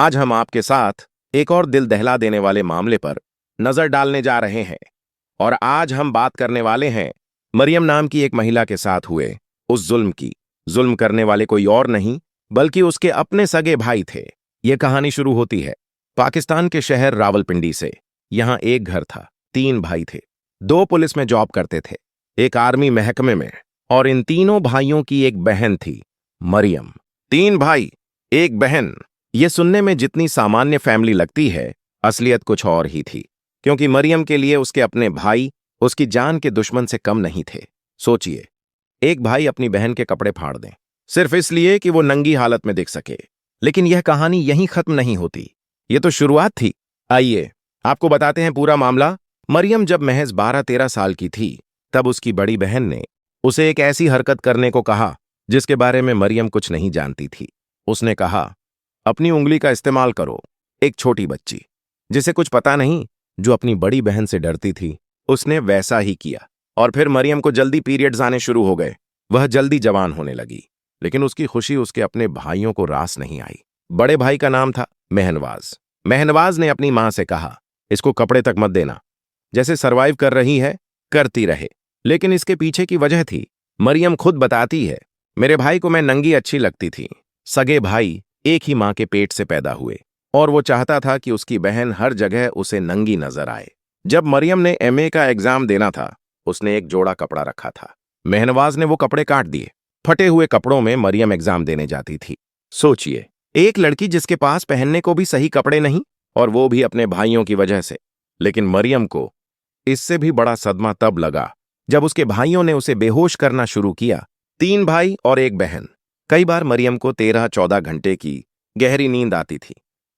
आज हम आपके साथ एक और दिल दहला देने वाले मामले पर नजर डालने जा रहे हैं। और आज हम बात करने वाले हैं मरियम नाम की एक महिला के साथ हुए उस जुल्म की। जुल्म करने वाले कोई और नहीं बल्कि उसके अपने सगे भाई थे। यह कहानी शुरू होती है पाकिस्तान के शहर रावलपिंडी से। यहां एक घर था, 3 भाई थे। 2 पुलिस में जॉब करते थे, एक आर्मी महकमे में, और इन तीनों भाइयों की एक बहन थी, मरियम। 3 भाई, एक बहन। ये सुनने में जितनी सामान्य फैमिली लगती है, असलियत कुछ और ही थी। क्योंकि मरियम के लिए उसके अपने भाई उसकी जान के दुश्मन से कम नहीं थे। सोचिए, एक भाई अपनी बहन के कपड़े फाड़ दें सिर्फ इसलिए कि वो नंगी हालत में दिख सके। लेकिन यह कहानी यहीं खत्म नहीं होती, ये तो शुरुआत थी। आइए आपको बताते हैं पूरा मामला। मरियम जब महज 12-13 साल की थी, तब उसकी बड़ी बहन ने उसे एक ऐसी हरकत करने को कहा जिसके बारे में मरियम कुछ नहीं जानती थी। उसने कहा, अपनी उंगली का इस्तेमाल करो। एक छोटी बच्ची जिसे कुछ पता नहीं, जो अपनी बड़ी बहन से डरती थी, उसने वैसा ही किया। और फिर मरियम को जल्दी पीरियड्स आने शुरू हो गए। वह जल्दी जवान होने लगी। लेकिन उसकी खुशी उसके अपने भाइयों को रास नहीं आई। बड़े भाई का नाम था महनवाज। महनवाज ने अपनी मां से कहा, इसको कपड़े तक मत देना, जैसे सरवाइव कर रही है करती रहे। लेकिन इसके पीछे की वजह थी। मरियम खुद बताती है, मेरे भाई को मैं नंगी अच्छी लगती थी। सगे भाई एक ही मां के पेट से पैदा हुए और वो चाहता था कि उसकी बहन हर जगह उसे नंगी नजर आए। जब मरियम ने एमए का एग्जाम देना था, उसने एक जोड़ा कपड़ा रखा था। महनवाज ने वो कपड़े काट दिए। फटे हुए कपड़ों में मरियम एग्जाम देने जाती थी। सोचिए, एक लड़की जिसके पास पहनने को भी सही कपड़े नहीं, और वो भी अपने भाइयों की वजह से। लेकिन मरियम को इससे भी बड़ा सदमा तब लगा जब उसके भाइयों ने उसे बेहोश करना शुरू किया। 3 भाई और एक बहन। कई बार मरियम को 13-14 घंटे की गहरी नींद आती थी।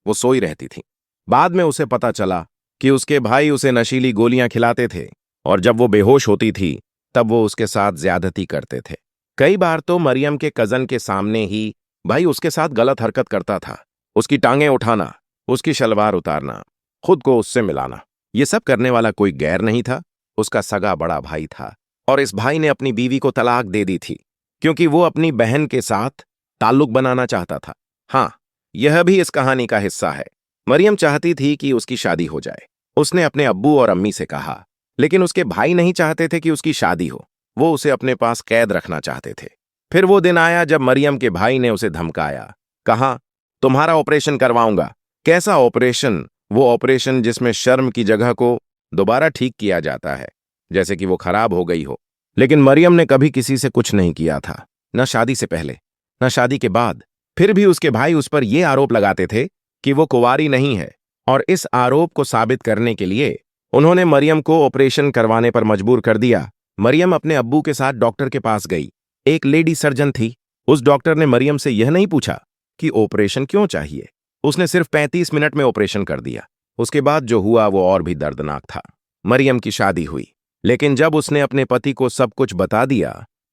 वो सोई रहती थी। बाद में उसे पता चला कि उसके भाई उसे नशीली गोलियां खिलाते थे, और जब वो बेहोश होती थी तब वो उसके साथ ज्यादती करते थे। कई बार तो मरियम के कजन के सामने ही भाई उसके साथ गलत हरकत करता था। उसकी टांगें उठाना, उसकी शलवार उतारना, खुद को उससे मिलाना। ये सब करने वाला कोई गैर नहीं था, उसका सगा बड़ा भाई था। और इस भाई ने अपनी बीवी को तलाक दे दी थी क्योंकि वो अपनी बहन के साथ ताल्लुक बनाना चाहता था। हाँ, यह भी इस कहानी का हिस्सा है। मरियम चाहती थी कि उसकी शादी हो जाए। उसने अपने अब्बू और अम्मी से कहा, लेकिन उसके भाई नहीं चाहते थे कि उसकी शादी हो। वो उसे अपने पास कैद रखना चाहते थे। फिर वो दिन आया जब मरियम के भाई ने उसे धमकाया। कहा, तुम्हारा ऑपरेशन करवाऊंगा। कैसा ऑपरेशन? वो ऑपरेशन जिसमें शर्म की जगह को दोबारा ठीक किया जाता है, जैसे कि वो खराब हो गई हो। लेकिन मरियम ने कभी किसी से कुछ नहीं किया था, न शादी से पहले न शादी के बाद। फिर भी उसके भाई उस पर यह आरोप लगाते थे कि वो कुंवारी नहीं है, और इस आरोप को साबित करने के लिए उन्होंने मरियम को ऑपरेशन करवाने पर मजबूर कर दिया। मरियम अपने अब्बू के साथ डॉक्टर के पास गई। एक लेडी सर्जन थी। उस डॉक्टर ने मरियम से यह नहीं पूछा कि ऑपरेशन क्यों चाहिए। उसने सिर्फ 35 मिनट में ऑपरेशन कर दिया। उसके बाद जो हुआ वो और भी दर्दनाक था। मरियम की शादी हुई, लेकिन जब उसने अपने पति को सब कुछ बता दिया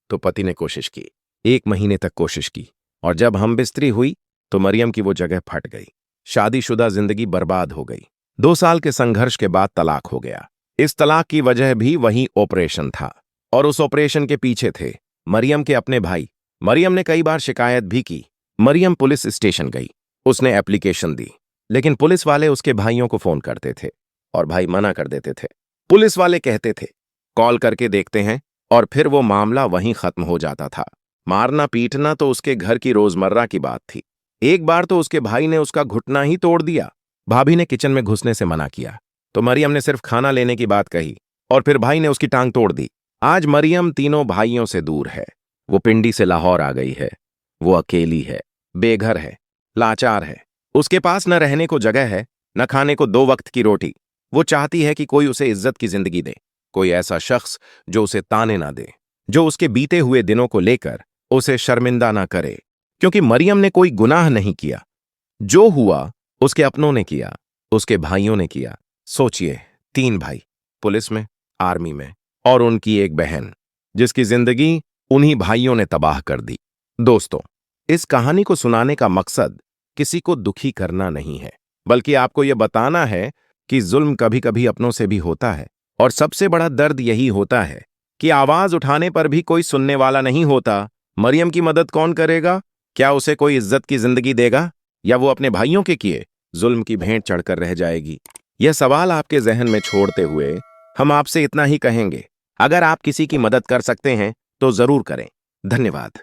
तो पति ने कोशिश की, 1 महीने तक कोशिश की, और जब हमबिस्तरी हुई तो मरियम की वो जगह फट गई। शादीशुदा जिंदगी बर्बाद हो गई। 2 साल के संघर्ष के बाद तलाक हो गया। इस तलाक की वजह भी वही ऑपरेशन था, और उस ऑपरेशन के पीछे थे मरियम के अपने भाई। मरियम ने कई बार शिकायत भी की। मरियम पुलिस स्टेशन गई, उसने एप्लीकेशन दी, लेकिन पुलिस वाले उसके भाइयों को फोन करते थे और भाई मना कर देते थे। पुलिस वाले कहते थे, कॉल करके देखते हैं, और फिर वो मामला वहीं खत्म हो जाता था। मारना पीटना तो उसके घर की रोजमर्रा की बात थी। एक बार तो उसके भाई ने उसका घुटना ही तोड़ दिया। भाभी ने किचन में घुसने से मना किया तो मरियम ने सिर्फ खाना लेने की बात कही, और फिर भाई ने उसकी टांग तोड़ दी। आज मरियम तीनों भाइयों से दूर है। वो पिंडी से लाहौर आ गई है। वो अकेली है, बेघर है, लाचार है। उसके पास न रहने को जगह है, न खाने को 2 वक्त की रोटी। वो चाहती है कि कोई उसे इज्जत की जिंदगी दे, कोई ऐसा शख्स जो उसे ताने ना दे, जो उसके बीते हुए दिनों को लेकर उसे शर्मिंदा ना करे। क्योंकि मरियम ने कोई गुनाह नहीं किया। जो हुआ उसके अपनों ने किया, उसके भाइयों ने किया। सोचिए, 3 भाई पुलिस में, आर्मी में, और उनकी एक बहन जिसकी जिंदगी उन्हीं भाइयों ने तबाह कर दी। दोस्तों, इस कहानी को सुनाने का मकसद किसी को दुखी करना नहीं है, बल्कि आपको यह बताना है कि जुल्म कभी कभी अपनों से भी होता है। और सबसे बड़ा दर्द यही होता है कि आवाज उठाने पर भी कोई सुनने वाला नहीं होता। मरियम की मदद कौन करेगा? क्या उसे कोई इज्जत की जिंदगी देगा? या वो अपने भाइयों के किए जुल्म की भेंट चढ़कर रह जाएगी? यह सवाल आपके जहन में छोड़ते हुए हम आपसे इतना ही कहेंगे, अगर आप किसी की मदद कर सकते हैं तो जरूर करें। धन्यवाद।